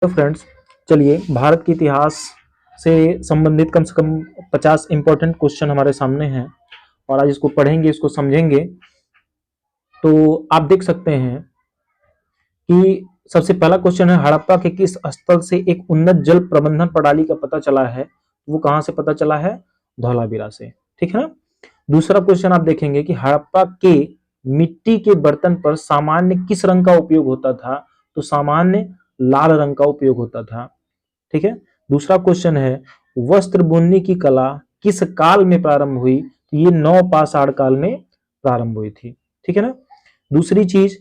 तो फ्रेंड्स, चलिए भारत के इतिहास से संबंधित कम से कम 50 इंपॉर्टेंट क्वेश्चन हमारे सामने हैं और आज इसको पढ़ेंगे, इसको समझेंगे। तो आप देख सकते हैं कि सबसे पहला क्वेश्चन है, हड़प्पा के किस स्थल से एक उन्नत जल प्रबंधन प्रणाली का पता चला है? वो कहां से पता चला है? धौलावीरा से। ठीक है ना। दूसरा क्वेश्चन आप देखेंगे कि हड़प्पा के मिट्टी के बर्तन पर सामान्य किस रंग का उपयोग होता था? तो सामान्य लाल रंग का उपयोग होता था। ठीक है। दूसरा क्वेश्चन है, वस्त्र बुनने की कला किस काल में प्रारंभ हुई? तो ये नवपाषाण काल में प्रारंभ हुई थी। ठीक है ना। दूसरी चीज,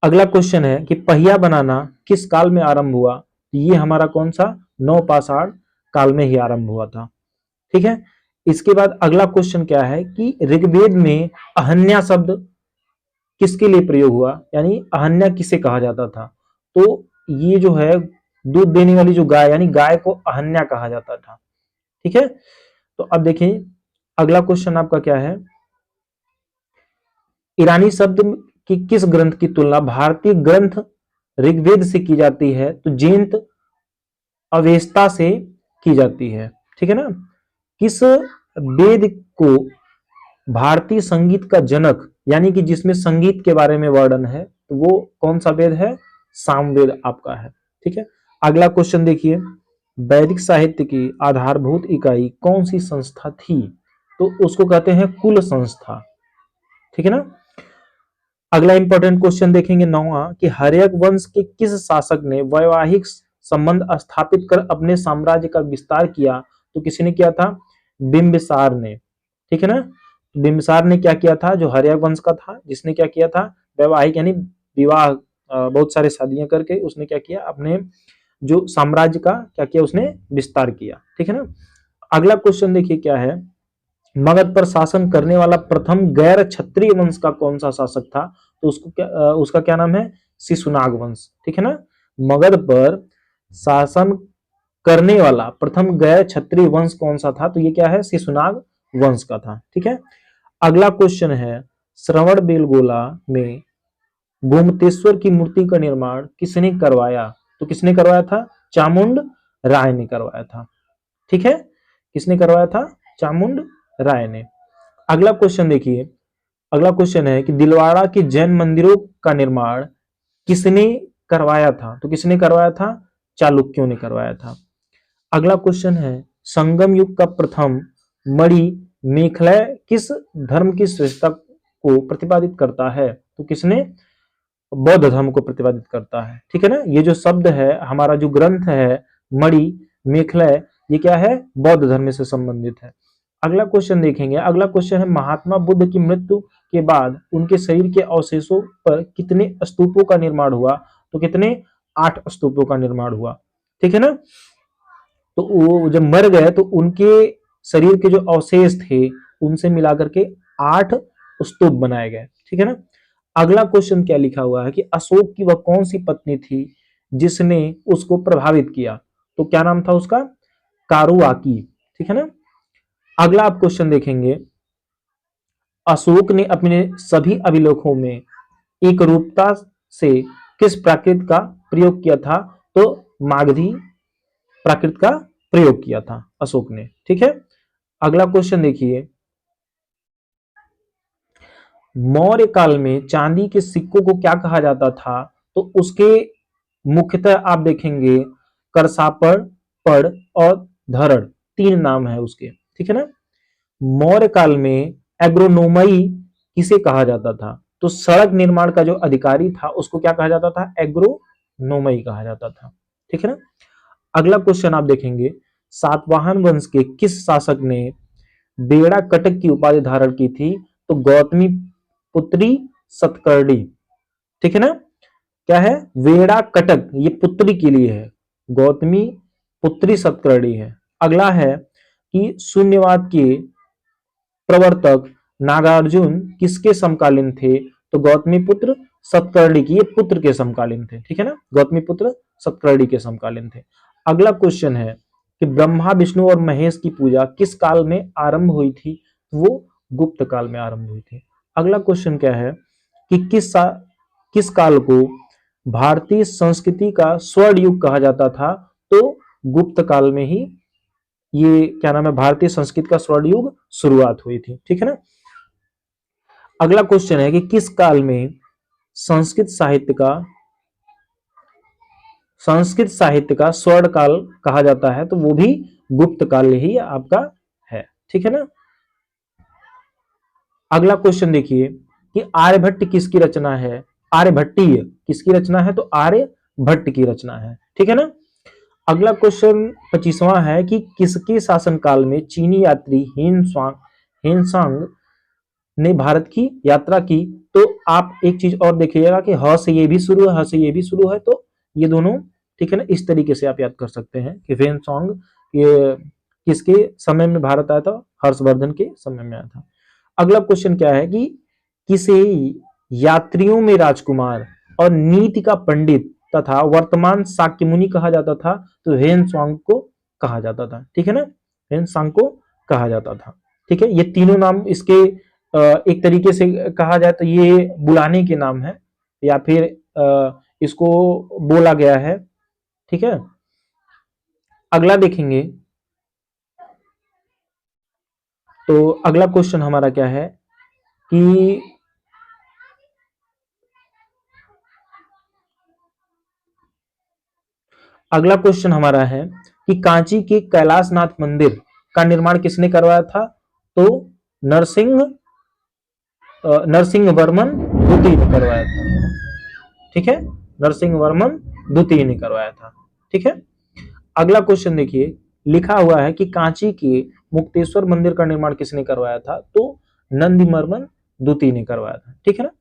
अगला क्वेश्चन है कि पहिया बनाना किस काल में आरंभ हुआ? तो ये हमारा कौन सा? नवपाषाण काल में ही आरंभ हुआ था। ठीक है। इसके बाद अगला क्वेश्चन क्या है कि ऋग्वेद में अहन्या शब्द किसके लिए प्रयोग हुआ, यानी अहन्या किसे कहा जाता था? तो ये जो है दूध देने वाली जो गाय, यानी गाय को अहन्या कहा जाता था। ठीक है। तो अब देखिए अगला क्वेश्चन आपका क्या है, ईरानी शब्द की किस ग्रंथ की तुलना भारतीय ग्रंथ ऋग्वेद से की जाती है? तो जयंत अवेस्ता से की जाती है। ठीक है ना। किस वेद को भारतीय संगीत का जनक, यानी कि जिसमें संगीत के बारे में वर्णन है, तो वो कौन सा वेद है? सामवेद आपका है। ठीक है। अगला क्वेश्चन देखिए, वैदिक साहित्य की आधारभूत इकाई कौन सी संस्था थी? तो उसको कहते हैं कुल संस्था। ठीक है ना। अगला इंपॉर्टेंट क्वेश्चन देखेंगे नौवां कि हर्यक वंश के किस शासक ने वैवाहिक संबंध स्थापित कर अपने साम्राज्य का विस्तार किया? तो किसने किया था? बिंबिसार ने। ठीक है ना। बिंबिसार ने क्या किया था? जो हर्यक वंश का था, जिसने क्या किया था? वैवाहिक यानी विवाह, बहुत सारे शादियां करके उसने क्या किया? अपने जो साम्राज्य का क्या किया? उसने विस्तार किया। ठीक है ना। अगला क्वेश्चन देखिए क्या है, मगध पर शासन करने वाला प्रथम गैर क्षत्रिय वंश का कौन सा शासक था? तो उसका क्या नाम है? शिशुनाग वंश। ठीक है ना। मगध पर शासन करने वाला प्रथम गैर क्षत्रिय वंश कौन सा था? तो ये क्या है? शिशुनाग वंश का था। ठीक है। अगला क्वेश्चन है, श्रवण बेलगोला में गोमतेश्वर की मूर्ति का निर्माण किसने करवाया? तो किसने करवाया था? चामुंड राय ने करवाया था। ठीक है। किसने करवाया था? चामुंड राय ने। अगला क्वेश्चन देखिए, अगला क्वेश्चन है कि दिलवाड़ा के जैन मंदिरों का निर्माण किसने करवाया था? तो किसने करवाया था? चालुक्यों ने करवाया था। अगला क्वेश्चन है, संगम युग का प्रथम मणि मेखलाय किस धर्म की श्रेष्ठता को प्रतिपादित करता है? तो किसने? बौद्ध धर्म को प्रतिपादित करता है। ठीक है ना। ये जो शब्द है, हमारा जो ग्रंथ है मणि मेखलाय, ये क्या है? बौद्ध धर्म से संबंधित है। अगला क्वेश्चन देखेंगे, अगला क्वेश्चन है, महात्मा बुद्ध की मृत्यु के बाद उनके शरीर के अवशेषों पर कितने स्तूपों का निर्माण हुआ? तो कितने? 8 स्तूपों का निर्माण हुआ। ठीक है ना। तो वो जब मर गए तो उनके शरीर के जो अवशेष थे उनसे मिलाकर के 8 स्तूप बनाए गए। ठीक है ना। अगला क्वेश्चन क्या लिखा हुआ है कि अशोक की वह कौन सी पत्नी थी जिसने उसको प्रभावित किया? तो क्या नाम था उसका? कारुआकी। ठीक है ना। अगला आप क्वेश्चन देखेंगे, अशोक ने अपने सभी अभिलेखों में एक रूपता से किस प्राकृत का प्रयोग किया था? तो मागधी प्राकृत का प्रयोग किया था अशोक ने। ठीक है। अगला क्वेश्चन देखिए, मौर्य काल में चांदी के सिक्कों को क्या कहा जाता था? तो उसके मुख्यतः आप देखेंगे करसापड़, पड़ और धरड़, 3 नाम है उसके। ठीक है ना। मौर्य काल में एग्रोनोमई किसे कहा जाता था? तो सड़क निर्माण का जो अधिकारी था उसको क्या कहा जाता था? एग्रोनोमई कहा जाता था। ठीक है ना। अगला क्वेश्चन आप देखेंगे, सातवाहन वंश के किस शासक ने बेड़ा कटक की उपाधि धारण की थी? तो गौतमी पुत्री सतकर्णी। ठीक है ना। क्या है? वेड़ा कटक, ये पुत्री के लिए है, गौतमी पुत्री सतकर्णी है। अगला है कि शून्यवाद के प्रवर्तक नागार्जुन किसके समकालीन थे? तो गौतमी पुत्र सतकर्णी की, ये पुत्र के समकालीन थे। ठीक है ना। गौतमी पुत्र सतकर्णी के समकालीन थे। अगला क्वेश्चन है कि ब्रह्मा विष्णु और महेश की पूजा किस काल में आरंभ हुई थी? वो गुप्त काल में आरंभ हुई थी। अगला क्वेश्चन क्या है कि किस काल को भारतीय संस्कृति का स्वर्ण युग कहा जाता था, तो गुप्त काल में ही ये क्या नाम है, भारतीय संस्कृति का स्वर्ण युग शुरुआत हुई थी। ठीक है ना। अगला क्वेश्चन है कि किस काल में संस्कृत साहित्य का स्वर्ण काल कहा जाता है, तो वो भी गुप्त काल ही आपका है। ठीक है ना। अगला क्वेश्चन देखिए कि आर्यभट्ट किसकी रचना है, आर्यभट्टीय किसकी रचना है, तो आर्यभट्ट की रचना है। ठीक है ना। अगला क्वेश्चन 25वां है कि किसके शासनकाल में चीनी यात्री हेनसांग ने भारत की यात्रा की। तो आप एक चीज और देखिएगा कि ह से ये भी शुरू है, ह से ये भी शुरू है, तो ये दोनों, ठीक है ना, इस तरीके से आप याद कर सकते हैं कि हेनसांग ये किसके समय में भारत आया था, हर्षवर्धन के समय में आया था। अगला क्वेश्चन क्या है कि किसे यात्रियों में राजकुमार और नीति का पंडित तथा वर्तमान शाक्य मुनि कहा जाता था, तो हेनसांग को कहा जाता था। ठीक है ना, हेनसांग को कहा जाता था। ठीक है, ये तीनों नाम इसके एक तरीके से कहा जाए तो ये बुलाने के नाम है, या फिर इसको बोला गया है। ठीक है। अगला देखेंगे तो अगला क्वेश्चन हमारा क्या है कि अगला क्वेश्चन हमारा है कि कांची के कैलाशनाथ मंदिर का निर्माण किसने करवाया था, तो नरसिंह नरसिंह वर्मन द्वितीय ने करवाया था। ठीक है, नरसिंह वर्मन द्वितीय ने करवाया था। ठीक है। अगला क्वेश्चन देखिए, लिखा हुआ है कि कांची के मुक्तेश्वर मंदिर का निर्माण किसने करवाया था, तो नंदीवर्मन द्वितीय ने करवाया था। ठीक है ना।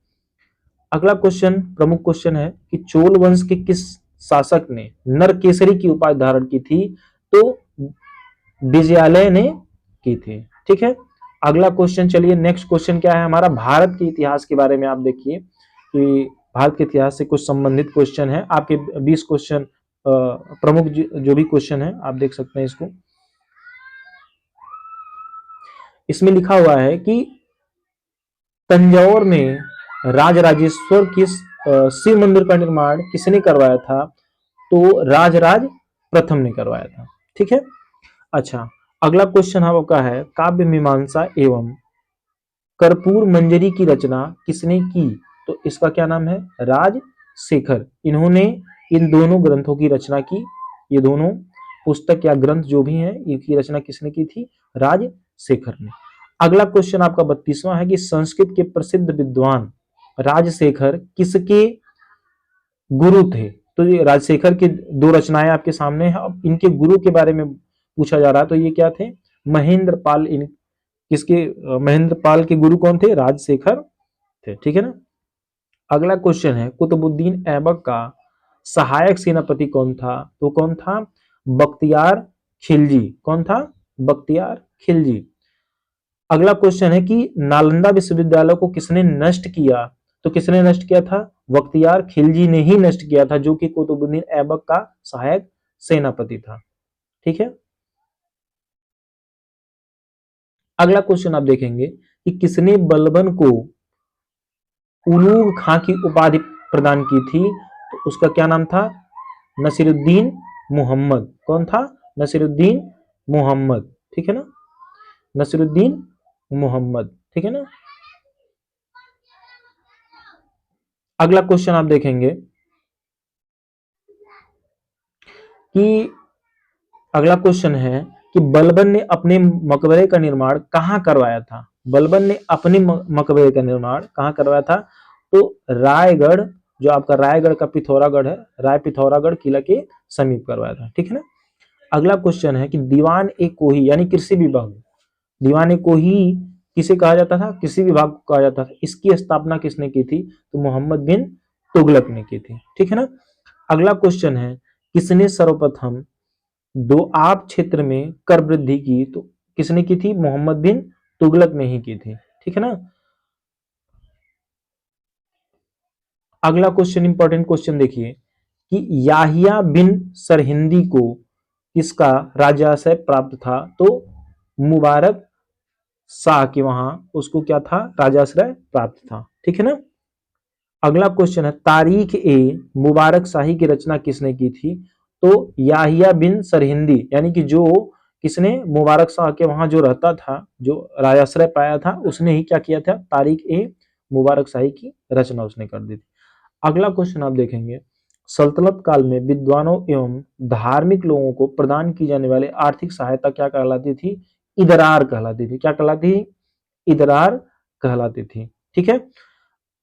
अगला क्वेश्चन प्रमुख क्वेश्चन है कि चोल वंश के किस शासक ने नरकेसरी की उपाधि धारण की थी, तो विजयालय ने की थी। ठीक है। अगला क्वेश्चन, चलिए नेक्स्ट क्वेश्चन क्या है हमारा, भारत के इतिहास के बारे में आप देखिए कि भारत के इतिहास से कुछ संबंधित क्वेश्चन है आपके 20 क्वेश्चन प्रमुख जो भी क्वेश्चन है आप देख सकते हैं इसको। इसमें लिखा हुआ है कि तंजौर में राजराजेश्वर के शिव मंदिर का निर्माण किसने करवाया था, तो राजराज प्रथम ने करवाया था। ठीक है। अच्छा, अगला क्वेश्चन आपका है काव्य मीमांसा एवं कर्पूर मंजरी की रचना किसने की, तो इसका क्या नाम है, राजशेखर। इन्होंने इन दोनों ग्रंथों की रचना की। ये दोनों पुस्तक या ग्रंथ जो भी हैं इनकी रचना किसने की थी, राजशेखर ने। अगला क्वेश्चन आपका 32वां है कि संस्कृत के प्रसिद्ध विद्वान राजशेखर किसके गुरु थे, तो ये राजशेखर की दो रचनाएं आपके सामने हैं। अब इनके गुरु के बारे में पूछा जा रहा है, तो ये क्या थे, महेंद्र पाल। इन किसके महेंद्र पाल के गुरु कौन थे, राजशेखर थे। ठीक है ना। अगला क्वेश्चन है कुतुबुद्दीन ऐबक का सहायक सेनापति कौन था, तो कौन था, बख्तियार खिलजी। कौन था, बख्तियार खिलजी। अगला क्वेश्चन है कि नालंदा विश्वविद्यालय को किसने नष्ट किया, तो किसने नष्ट किया था, बख्तियार खिलजी ने ही नष्ट किया था, जो कि कुतुबुद्दीन ऐबक का सहायक सेनापति था। ठीक है। अगला क्वेश्चन आप देखेंगे कि किसने बलबन को उलूग खां की उपाधि प्रदान की थी, तो उसका क्या नाम था, नसीरुद्दीन मोहम्मद। कौन था, नसीरुद्दीन मोहम्मद। ठीक है ना, नसीरुद्दीन मोहम्मद। ठीक है ना। अगला क्वेश्चन आप देखेंगे कि अगला क्वेश्चन है कि बलबन ने अपने मकबरे का निर्माण कहां करवाया था, बलबन ने अपने मकबरे का निर्माण कहां करवाया था, तो रायगढ़, जो आपका रायगढ़ का पिथौरागढ़ है, राय पिथौरागढ़ किला के समीप करवाया था। ठीक है ना। अगला क्वेश्चन है कि दीवान ए कोही यानी कृषि विभाग, दीवान ए कोही किसे कहा जाता था, कृषि विभाग को कहा जाता था। इसकी स्थापना किसने की थी, तो मोहम्मद बिन तुगलक ने की थी। ठीक है ना। अगला क्वेश्चन है किसने सर्वप्रथम दोआब क्षेत्र में कर वृद्धि की, तो किसने की थी, मोहम्मद बिन तुगलक ने ही की थी। ठीक है ना। अगला क्वेश्चन इंपॉर्टेंट क्वेश्चन देखिए कि याहिया बिन सरहिंदी को किसका राजाश्रय प्राप्त था, तो मुबारक शाह के वहां उसको क्या था, राजाश्रय प्राप्त था। ठीक है ना। अगला क्वेश्चन है तारीख ए मुबारक शाही की रचना किसने की थी? तो याहिया बिन सरहिंदी, यानी कि जो किसने मुबारक शाह के वहां जो रहता था, जो राजाश्रय पाया था, उसने ही क्या किया था? तारीख ए मुबारक शाही की रचना उसने कर दी थी। अगला क्वेश्चन आप देखेंगे, सल्तनत काल में विद्वानों एवं धार्मिक लोगों को प्रदान की जाने वाली आर्थिक सहायता क्या कहलाती थी? इदरार कहलाती थी। क्या कहलाती थी? इदरार कहलाती थी। ठीक है।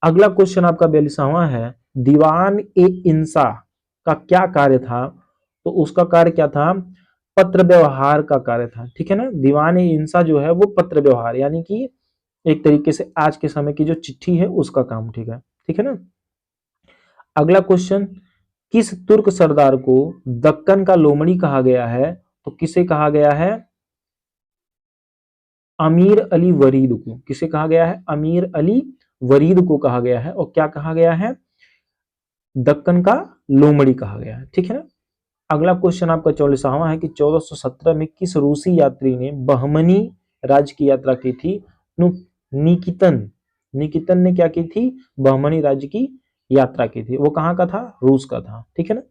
अगला क्वेश्चन आपका 42वां है, दीवान ए इंसा का क्या कार्य था? तो उसका कार्य क्या था? पत्र व्यवहार का कार्य था। ठीक है ना। दीवान ए इंसा जो है वो पत्र व्यवहार, यानी कि एक तरीके से आज के समय की जो चिट्ठी है उसका काम। ठीक है ना। अगला क्वेश्चन, किस तुर्क सरदार को दक्कन का लोमड़ी कहा गया है? तो किसे कहा गया है? अमीर अली वरीद को। किसे कहा गया है? अमीर अली वरीद को कहा गया है। और क्या कहा गया है? दक्कन का लोमड़ी कहा गया है। ठीक है ना। अगला क्वेश्चन आपका 44वां है कि 1417 में किस रूसी यात्री ने बहमनी राज्य की यात्रा की थी? निकितन। निकितन ने क्या की थी? बहमनी राज्य की यात्रा की थी। वो कहाँ का था? रूस का था। ठीक है ना।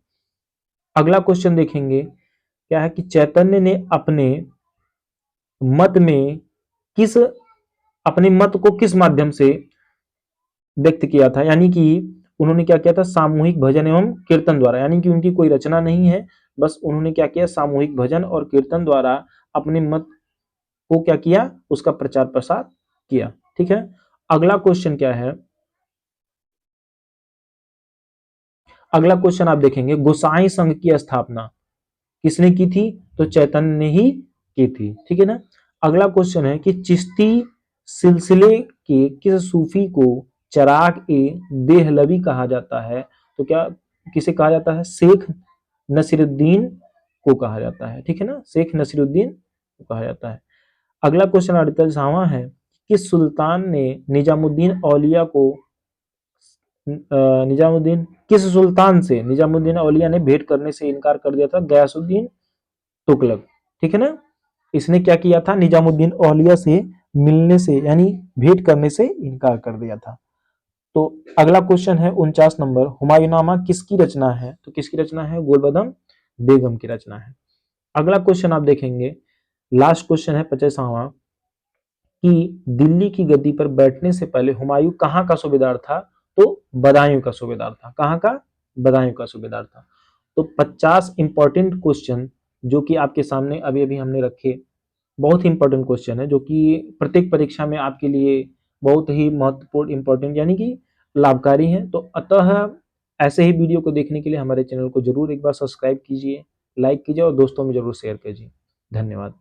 अगला क्वेश्चन देखेंगे, क्या है कि चैतन्य ने मत में किस अपने मत को किस माध्यम से व्यक्त किया था? यानी कि उन्होंने क्या किया था? सामूहिक भजन एवं कीर्तन द्वारा। यानी कि उनकी कोई रचना नहीं है, बस उन्होंने क्या किया? सामूहिक भजन और कीर्तन द्वारा अपने मत को क्या किया? उसका प्रचार प्रसार किया। ठीक है। अगला क्वेश्चन क्या है? अगला क्वेश्चन आप देखेंगे, गोसाई संघ की स्थापना किसने की थी? तो चैतन्य ने ही की थी। ठीक है ना। अगला क्वेश्चन है कि चिश्ती सिलसिले के किस सूफी को चराग ए देहलवी कहा जाता है? तो क्या किसे कहा जाता है? शेख नसीरुद्दीन को कहा जाता है। ठीक है ना। शेख नसीरुद्दीन को कहा जाता है। अगला क्वेश्चन 48वां है, किस सुल्तान ने निजामुद्दीन औलिया को निजामुद्दीन किस सुल्तान से निजामुद्दीन औलिया ने भेंट करने से इनकार कर दिया था? गयासुद्दीन तुगलक। ठीक है ना। इसने क्या किया था? निजामुद्दीन औलिया से मिलने से यानी भेंट करने से इनकार कर दिया था। तो अगला क्वेश्चन है 49 नंबर, हुमायूंनामा किसकी रचना है? तो किसकी रचना है? गुलबदन बेगम की रचना है। अगला क्वेश्चन आप देखेंगे, लास्ट क्वेश्चन है 50वां, कि दिल्ली की गद्दी पर बैठने से पहले हुमायूं कहाँ का सूबेदार था? तो बदायूं का सूबेदार था। कहाँ का? बदायूं का सूबेदार था। तो 50 इंपॉर्टेंट क्वेश्चन जो कि आपके सामने अभी अभी हमने रखे, बहुत ही इंपॉर्टेंट क्वेश्चन है, जो कि प्रत्येक परीक्षा में आपके लिए बहुत ही महत्वपूर्ण इंपॉर्टेंट यानी कि लाभकारी है। तो अतः ऐसे ही वीडियो को देखने के लिए हमारे चैनल को जरूर एक बार सब्सक्राइब कीजिए, लाइक कीजिए और दोस्तों में जरूर शेयर कीजिए। धन्यवाद।